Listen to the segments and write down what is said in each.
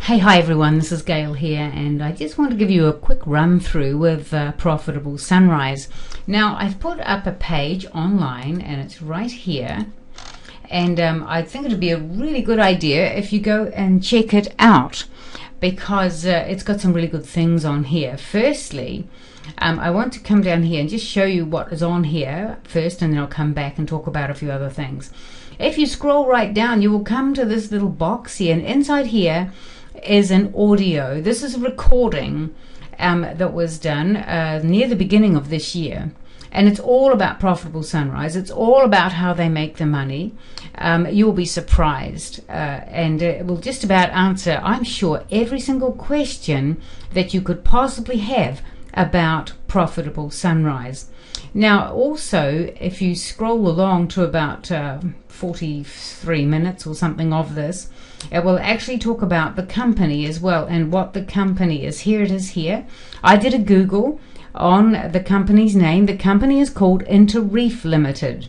Hi everyone, this is Gail here, and I just want to give you a quick run through with Profitable Sunrise. Now, I've put up a page online and it's right here, and I think it would be a really good idea if you go and check it out, because it's got some really good things on here. Firstly, I want to come down here and just show you what is on here first, and then I'll come back and talk about a few other things. If you scroll right down, you will come to this little box here, and inside here is an audio. This is a recording that was done near the beginning of this year, and it's all about Profitable Sunrise. It's all about how they make the money. You will be surprised, and it will just about answer, I'm sure, every single question that you could possibly have about Profitable Sunrise. Now, also, if you scroll along to about 43 minutes or something of this, it will actually talk about the company as well and what the company is. Here it is here. I did a Google on the company's name. The company is called Interreef Limited.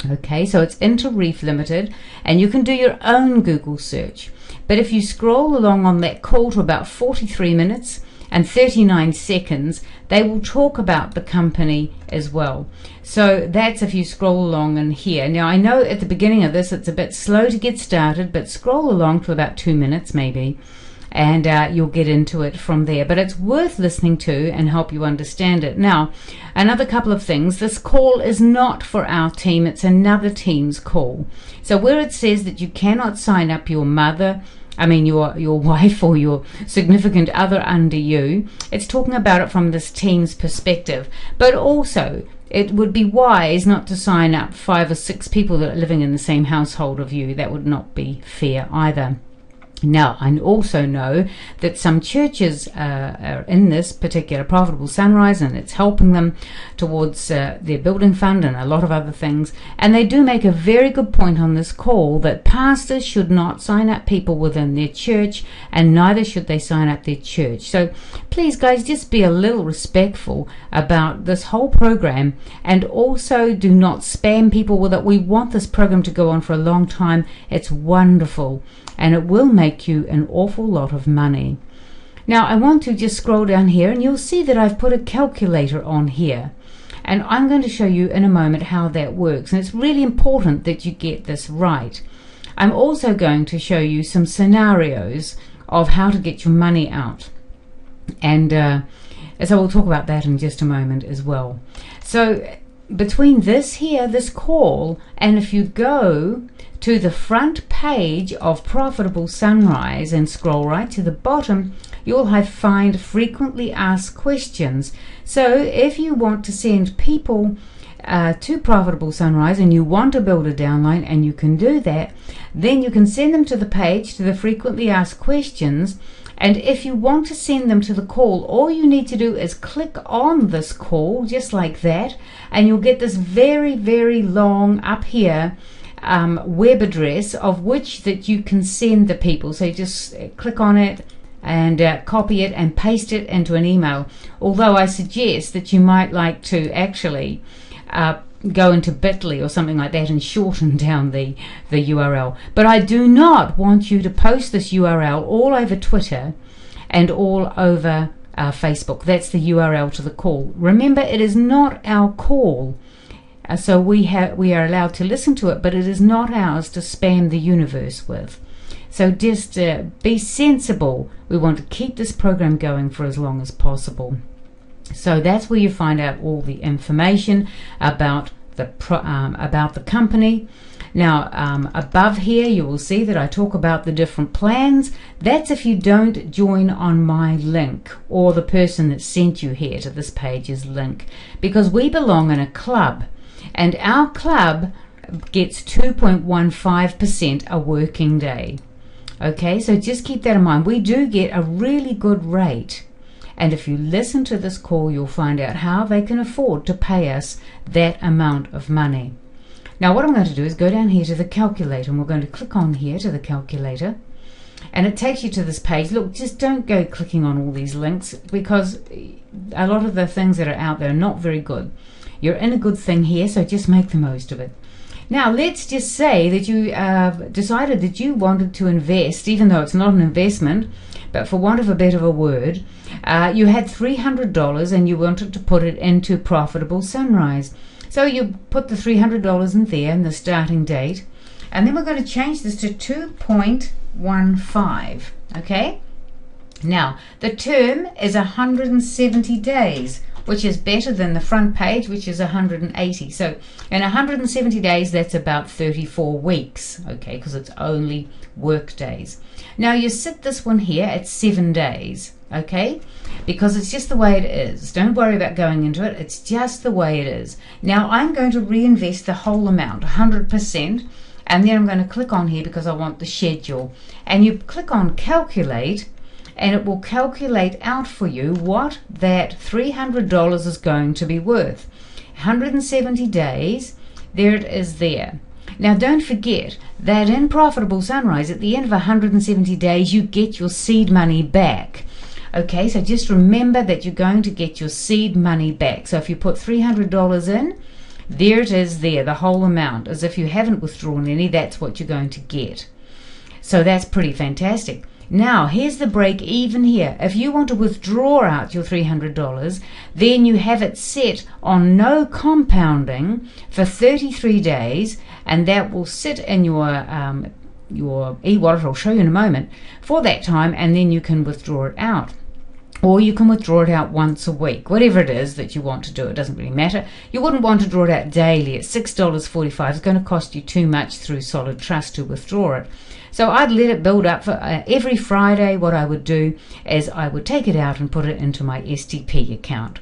Okay, so it's Interreef Limited, and you can do your own Google search. But if you scroll along on that call to about 43 minutes and 39 seconds, they will talk about the company as well. So that's if you scroll along in here. Now, I know at the beginning of this it's a bit slow to get started, but scroll along to about 2 minutes maybe, and you'll get into it from there. But it's worth listening to and help you understand it. Now, another couple of things. This call is not for our team. It's another team's call. So where it says that you cannot sign up your your wife or your significant other under you, it's talking about it from this team's perspective. But also, it would be wise not to sign up 5 or 6 people that are living in the same household of you. That would not be fair either. Now, I also know that some churches are in this particular Profitable Sunrise, and it's helping them towards their building fund and a lot of other things. And they do make a very good point on this call that pastors should not sign up people within their church, and neither should they sign up their church. So please, guys, just be a little respectful about this whole program, and also do not spam people with it. We want this program to go on for a long time. It's wonderful, and it will make you an awful lot of money. Now, I want to just scroll down here, and you'll see that I've put a calculator on here, and I'm going to show you in a moment how that works. And it's really important that you get this right. I'm also going to show you some scenarios of how to get your money out, and so we'll talk about that in just a moment as well. So between this call, and if you go to the front page of Profitable Sunrise and scroll right to the bottom, you'll find frequently asked questions. So if you want to send people to Profitable Sunrise and you want to build a downline, and you can do that, then you can send them to the page, to the frequently asked questions. And if you want to send them to the call, all you need to do is click on this call just like that, and you'll get this very, very long up here web address of which that you can send the people. So you just click on it and copy it and paste it into an email. Although I suggest that you might like to actually go into Bitly or something like that and shorten down the URL. But I do not want you to post this URL all over Twitter and all over Facebook. That's the URL to the call. Remember, it is not our call. So we are allowed to listen to it, but it is not ours to spam the universe with. So just be sensible. We want to keep this program going for as long as possible. So that's where you find out all the information about the company. Now, above here, you will see that I talk about the different plans. That's if you don't join on my link, or the person that sent you here to this page's link, because we belong in a club. And our club gets 2.15% a working day. Okay, so just keep that in mind. We do get a really good rate. And if you listen to this call, you'll find out how they can afford to pay us that amount of money. Now, what I'm going to do is go down here to the calculator, and we're going to click on here to the calculator. And it takes you to this page. Look, just don't go clicking on all these links, because a lot of the things that are out there are not very good. You're in a good thing here, so just make the most of it. Now let's just say that you decided that you wanted to invest, even though it's not an investment, but for want of a better word, you had $300 and you wanted to put it into Profitable Sunrise. So you put the $300 in there and the starting date, and then we're going to change this to 2.15, okay? Now, the term is 170 days, which is better than the front page, which is 180. So in 170 days, that's about 34 weeks, okay, because it's only work days. Now you sit this one here at 7 days, okay, because it's just the way it is. Don't worry about going into it. It's just the way it is. Now I'm going to reinvest the whole amount, 100%, and then I'm going to click on here because I want the schedule. And you click on calculate, and it will calculate out for you what that $300 is going to be worth. 170 days, there it is there. Now don't forget that in Profitable Sunrise, at the end of 170 days, you get your seed money back. Okay, so just remember that you're going to get your seed money back. So if you put $300 in, there it is there, the whole amount. As if you haven't withdrawn any, that's what you're going to get. So that's pretty fantastic. Now here's the break even here. If you want to withdraw out your $300, then you have it set on no compounding for 33 days, and that will sit in your e-wallet, I'll show you in a moment, for that time, and then you can withdraw it out. Or you can withdraw it out once a week, whatever it is that you want to do. It doesn't really matter. You wouldn't want to draw it out daily at $6.45. It's going to cost you too much through Solid Trust to withdraw it. So I'd let it build up for every Friday. What I would do is I would take it out and put it into my STP account.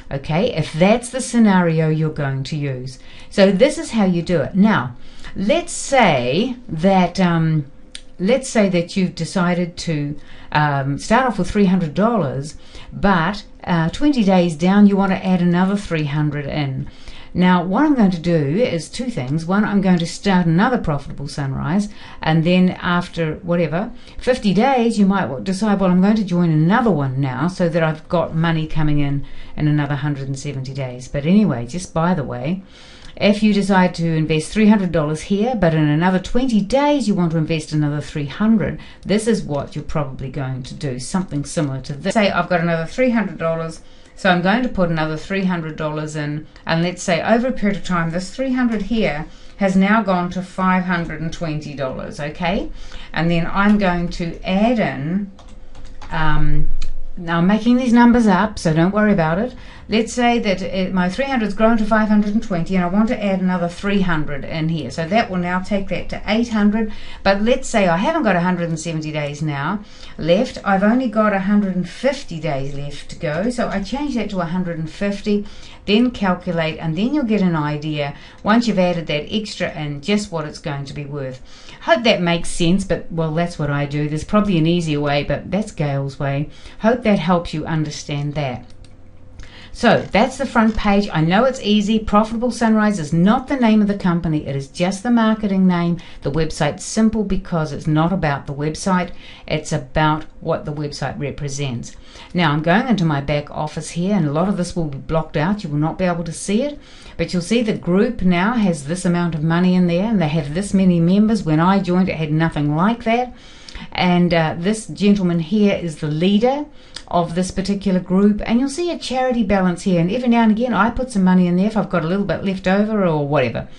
Okay, if that's the scenario you're going to use. So this is how you do it. Now, let's say that you've decided to start off with $300, but 20 days down you want to add another $300 in. Now what I'm going to do is two things. One, I'm going to start another Profitable Sunrise, and then after whatever 50 days you might decide, well, I'm going to join another one now so that I've got money coming in another 170 days. But anyway, just by the way, if you decide to invest $300 here, but in another 20 days you want to invest another $300, this is what you're probably going to do, something similar to this. Say I've got another $300, so I'm going to put another $300 in, and let's say over a period of time, this $300 here has now gone to $520, okay? And then I'm going to add in, now I'm making these numbers up, so don't worry about it. Let's say that my 300 has grown to 520, and I want to add another 300 in here. So that will now take that to 800. But let's say I haven't got 170 days now left. I've only got 150 days left to go. So I change that to 150, then calculate, and then you'll get an idea once you've added that extra in just what it's going to be worth. Hope that makes sense, but well, that's what I do. There's probably an easier way, but that's Gail's way. Hope that helps you understand that. So that's the front page. I know it's easy. Profitable Sunrise is not the name of the company. It is just the marketing name. The website's simple because it's not about the website. It's about what the website represents. Now I'm going into my back office here, and a lot of this will be blocked out. You will not be able to see it, but you'll see the group now has this amount of money in there, and they have this many members. When I joined, it had nothing like that. And this gentleman here is the leader of this particular group, and you'll see a charity balance here, and every now and again I put some money in there if I've got a little bit left over or whatever,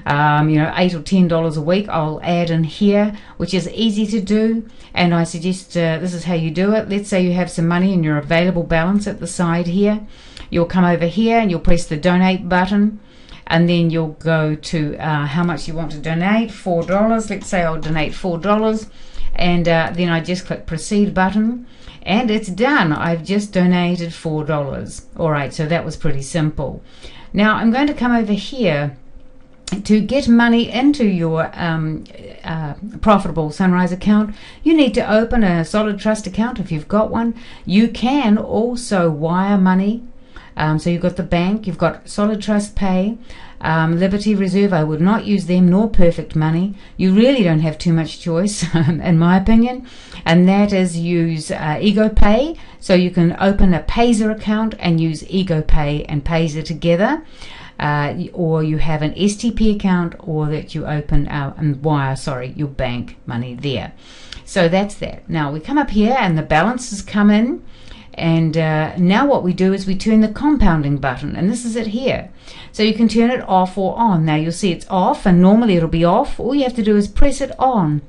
$8 or $10 a week I'll add in here, which is easy to do, and I suggest this is how you do it. Let's say you have some money in your available balance at the side here. You'll come over here and you'll press the donate button, and then you'll go to how much you want to donate. $4. Let's say I'll donate $4, and then I just click proceed button, and it's done. I've just donated $4. Alright, so that was pretty simple. Now I'm going to come over here to get money into your Profitable Sunrise account. You need to open a Solid Trust account if you've got one. You can also wire money. So you've got the bank, you've got Solid Trust Pay, Liberty Reserve. I would not use them, nor Perfect Money. You really don't have too much choice in my opinion, and that is use Ego Pay. So you can open a Payzer account and use Ego Pay and Payzer together. or you have an STP account, or that you open and wire, your bank money there. So that's that. Now we come up here and the balances come in, and now what we do is we turn the compounding button, and this is it here. So you can turn it off or on. Now you'll see it's off, and normally it'll be off. All you have to do is press it on.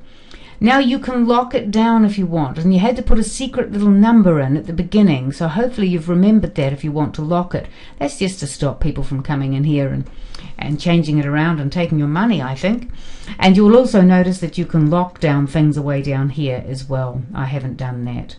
Now you can lock it down if you want, and you had to put a secret little number in at the beginning, so hopefully you've remembered that if you want to lock it. That's just to stop people from coming in here and changing it around and taking your money, I think. And you'll also notice that you can lock down things away down here as well. I haven't done that.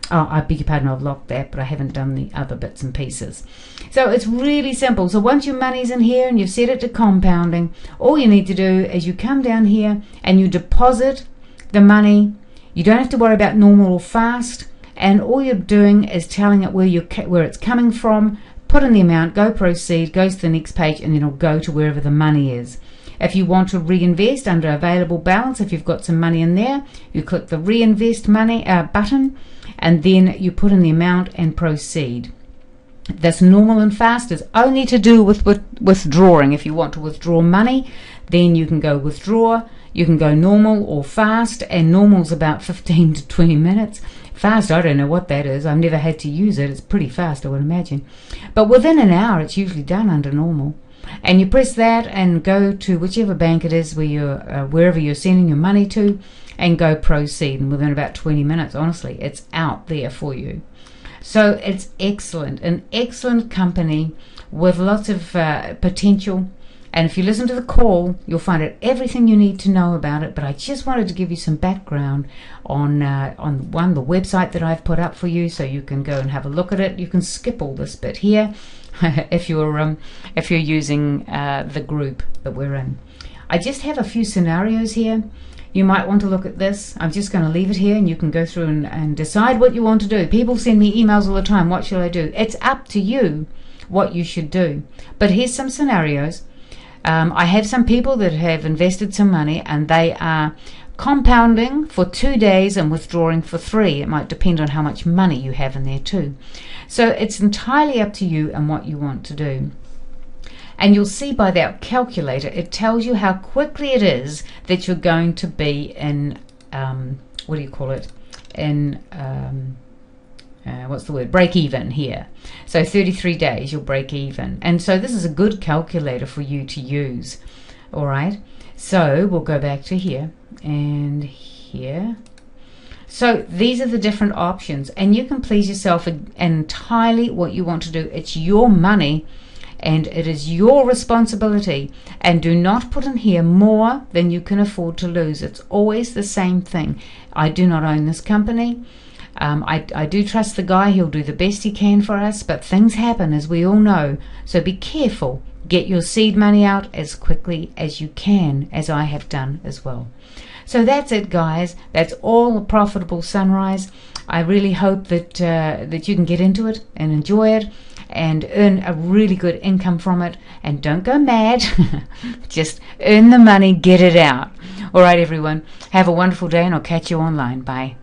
Oh, I beg your pardon, I've locked that, but I haven't done the other bits and pieces. So it's really simple. So once your money's in here and you've set it to compounding, all you need to do is you come down here and you deposit the money. You don't have to worry about normal or fast, and all you're doing is telling it where it's coming from, put in the amount, go proceed, goes to the next page, and then it'll go to wherever the money is. If you want to reinvest under available balance, if you've got some money in there, you click the reinvest money button, and then you put in the amount and proceed. This normal and fast is only to do with withdrawing. If you want to withdraw money, then you can go withdraw. You can go normal or fast, and normal's about 15 to 20 minutes. Fast, I don't know what that is. I've never had to use it. It's pretty fast, I would imagine. But within an hour, it's usually done under normal. And you press that and go to whichever bank it is wherever you're sending your money to, and go proceed. And within about 20 minutes, honestly, it's out there for you. So it's excellent, an excellent company with lots of potential. And if you listen to the call, you'll find out everything you need to know about it. But I just wanted to give you some background on the website that I've put up for you, so you can go and have a look at it. You can skip all this bit here if you're using the group that we're in. I just have a few scenarios here. You might want to look at this. I'm just going to leave it here, and you can go through and decide what you want to do. People send me emails all the time. What should I do? It's up to you what you should do. But here's some scenarios. I have some people that have invested some money, and they are compounding for 2 days and withdrawing for 3. It might depend on how much money you have in there too. So it's entirely up to you and what you want to do. And you'll see by that calculator, it tells you how quickly it is that you're going to be in, what do you call it, in what's the word, break even here. So 33 days you'll break even. And so this is a good calculator for you to use. All right, so we'll go back to here and here. So these are the different options, and you can please yourself entirely what you want to do. It's your money, and it is your responsibility. And do not put in here more than you can afford to lose. It's always the same thing. I do not own this company. I do trust the guy. He'll do the best he can for us, but things happen, as we all know. So be careful. Get your seed money out as quickly as you can, as I have done as well. So that's it, guys. That's all a profitable sunrise. I really hope that that you can get into it and enjoy it and earn a really good income from it. And don't go mad. Just earn the money, get it out. All right, everyone. Have a wonderful day, and I'll catch you online. Bye.